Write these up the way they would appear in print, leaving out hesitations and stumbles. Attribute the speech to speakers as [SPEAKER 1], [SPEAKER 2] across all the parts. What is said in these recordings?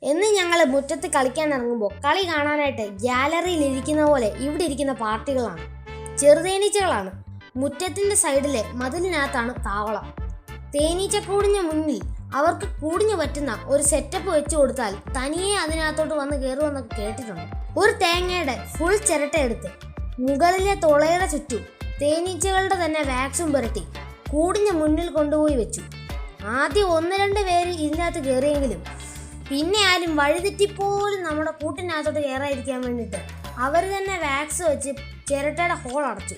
[SPEAKER 1] എന്ന് ഞങ്ങൾ മുറ്റത്ത് കളിക്കാൻ ഇറങ്ങുമ്പോൾ കളി കാണാനായിട്ട് ഗ്യാലറിയിൽ ഇരിക്കുന്ന പോലെ ഇവിടെ ഇരിക്കുന്ന പാർട്ടികളാണ്, ചെറുതേനീച്ചകളാണ്. മുറ്റത്തിന്റെ സൈഡിലെ മതിലിനകത്താണ് താവളം. തേനീച്ചക്കൂടിന് മുന്നിൽ അവർക്ക് കൂടിഞ്ഞു പറ്റുന്ന ഒരു സെറ്റപ്പ് വെച്ചു കൊടുത്താൽ തനിയെ അതിനകത്തോട്ട് വന്ന് കയറുമെന്നൊക്കെ കേട്ടിട്ടുണ്ട്. ഒരു തേങ്ങയുടെ ഫുൾ ചിരട്ട എടുത്ത് മുകളിലെ തുളയുടെ ചുറ്റും തേനീച്ചകളുടെ തന്നെ വാക്സും പുരട്ടി കൂടിഞ്ഞ് മുന്നിൽ കൊണ്ടുപോയി വെച്ചു. ആദ്യം 1-2 പേര് ഇതിനകത്ത് കയറിയെങ്കിലും പിന്നെ ആരും വഴിതെറ്റിപ്പോലും നമ്മുടെ കൂട്ടിനകത്തോട്ട് കയറാതിരിക്കാൻ വേണ്ടിയിട്ട് അവർ തന്നെ വാക്സ് വെച്ച് ചിരട്ടയുടെ ഹോൾ അടച്ചു.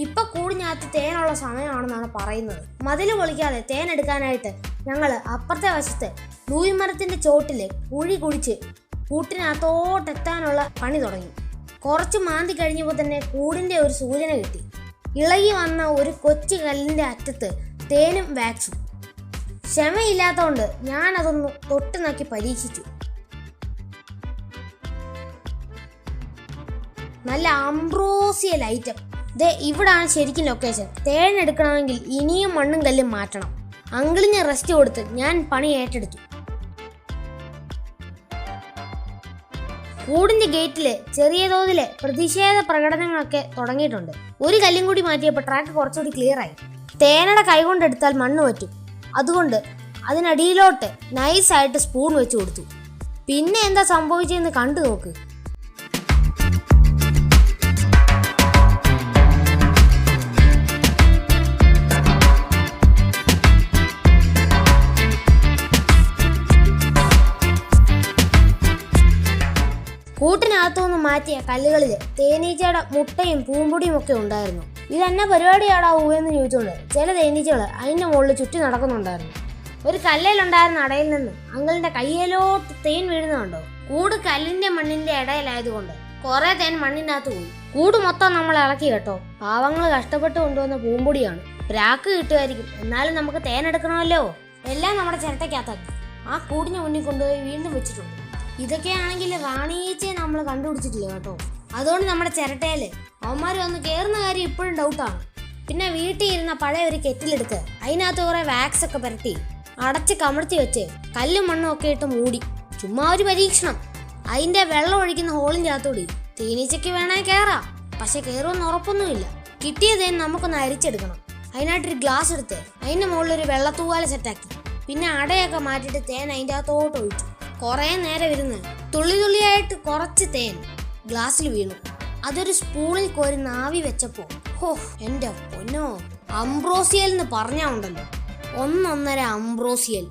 [SPEAKER 1] ഇപ്പൊ കൂടിനകത്ത് തേനുള്ള സമയമാണെന്നാണ് പറയുന്നത്. മതിൽ പൊളിക്കാതെ തേൻ എടുക്കാനായിട്ട് ഞങ്ങൾ അപ്പുറത്തെ വശത്ത് ലൂയിമരത്തിന്റെ ചോട്ടില് കുഴി കുടിച്ച് കൂട്ടിനകത്തോട്ടെത്താനുള്ള പണി തുടങ്ങി. കുറച്ച് മാന്തി കഴിഞ്ഞപ്പോൾ തന്നെ കൂടിന്റെ ഒരു സൂചന കിട്ടി. ഇളകി വന്ന ഒരു കൊച്ചു കല്ലിന്റെ അറ്റത്ത് തേനും വാക്സും. ക്ഷമയില്ലാത്തതുകൊണ്ട് ഞാൻ അതൊന്ന് തൊട്ട് നോക്കി പരീക്ഷിച്ചു. നല്ല അംബ്രോസിയൽ ഐറ്റം. ദേ ഇവിടാണ് ശരിക്കും ലൊക്കേഷൻ. തേൻ എടുക്കണമെങ്കിൽ ഇനിയും മണ്ണും കല്ലും മാറ്റണം. അങ്കിളിന് റെസ്റ്റ് കൊടുത്ത് ഞാൻ പണി ഏറ്റെടുത്തു. കൂടിന്റെ ഗേറ്റില് ചെറിയ തോതിലെ പ്രതിഷേധ പ്രകടനങ്ങളൊക്കെ തുടങ്ങിയിട്ടുണ്ട്. ഒരു കല്ലും കൂടി മാറ്റിയപ്പോൾ ട്രാക്ക് കുറച്ചുകൂടി ക്ലിയർ ആയി. തേനയുടെ കൈകൊണ്ടെടുത്താൽ മണ്ണ് പറ്റും. അതുകൊണ്ട് അതിനടിയിലോട്ട് നൈസായിട്ട് സ്പൂൺ വെച്ച് കൊടുത്തു. പിന്നെ എന്താ സംഭവിച്ചതെന്ന് കണ്ടു നോക്ക്. കൂട്ടിനകത്തുനിന്ന് മാറ്റിയ കല്ലുകളിൽ തേനീച്ചയുടെ മുട്ടയും പൂമ്പൊടിയും ഒക്കെ ഉണ്ടായിരുന്നു. ഇതെന്നെ പരിപാടിയാടാവൂ എന്ന് ചോദിച്ചുകൊണ്ട് ചില തേനീച്ചകൾ അതിൻ്റെ മുകളിൽ ചുറ്റി നടക്കുന്നുണ്ടായിരുന്നു. ഒരു കല്ലിലുണ്ടായിരുന്ന അടയിൽ നിന്ന് അങ്കിളിന്റെ കയ്യിലോട്ട് തേൻ വീഴുന്നുണ്ടോ. കൂട് കല്ലിന്റെ മണ്ണിന്റെ ഇടയിലായതുകൊണ്ട് കുറെ തേൻ മണ്ണിനകത്ത് പോയി. കൂട് മൊത്തം നമ്മൾ ഇളക്കി കേട്ടോ. പാവങ്ങൾ കഷ്ടപ്പെട്ട് കൊണ്ടുവന്ന പൂമ്പൊടിയാണ്. പ്രാക്ക് കിട്ടുമായിരിക്കും, എന്നാലും നമുക്ക് തേൻ എടുക്കണമല്ലോ. എല്ലാം നമ്മുടെ ചിരട്ടയ്ക്കകത്താക്കി ആ കൂടിന് മുന്നിൽ കൊണ്ടുപോയി വീണ്ടും വെച്ചിട്ടുണ്ട്. ഇതൊക്കെയാണെങ്കിൽ റാണിയേച്ചയെ നമ്മൾ കണ്ടുപിടിച്ചിട്ടില്ല കേട്ടോ. അതുകൊണ്ട് നമ്മുടെ ചിരട്ടയില് അവന്മാർ വന്ന് കയറുന്ന കാര്യം ഇപ്പോഴും ഡൗട്ടാണ്. പിന്നെ വീട്ടിൽ ഇരുന്ന പഴയ ഒരു കെറ്റിലെടുത്ത് അതിനകത്ത് കുറെ വാക്സ് ഒക്കെ പുരട്ടി അടച്ച് കമഴ്ത്തി വെച്ച് കല്ലും മണ്ണും ഒക്കെ ഇട്ട് മൂടി. ചുമ്മാ ഒരു പരീക്ഷണം. അതിന്റെ വെള്ളം ഒഴിക്കുന്ന ഹോളിൻ്റെ അകത്തോടി തേനീച്ചയ്ക്ക് വേണേ കയറാം, പക്ഷെ കയറുമെന്ന് ഉറപ്പൊന്നുമില്ല. കിട്ടിയ തേൻ നമുക്കൊന്ന് അരിച്ചെടുക്കണം. അതിനായിട്ടൊരു ഗ്ലാസ് എടുത്ത് അതിന്റെ മുകളിൽ ഒരു വെള്ളത്തൂവാല സെറ്റാക്കി പിന്നെ അടയൊക്കെ മാറ്റിയിട്ട് തേൻ അതിൻ്റെ അകത്തോട്ട് ഒഴിച്ചു. കുറെ നേരം ഇരുന്ന് തുള്ളി തുള്ളിയായിട്ട് കുറച്ച് തേൻ ഗ്ലാസ്സിൽ വീണു. അതൊരു സ്പൂണിൽ കോരി നാവി വെച്ചപ്പോ ഹോ എന്റെ പൊന്നോ, അംബ്രോസിയൽ എന്ന് പറഞ്ഞാ ഉണ്ടല്ലോ, 1-1.5 അംബ്രോസിയൽ.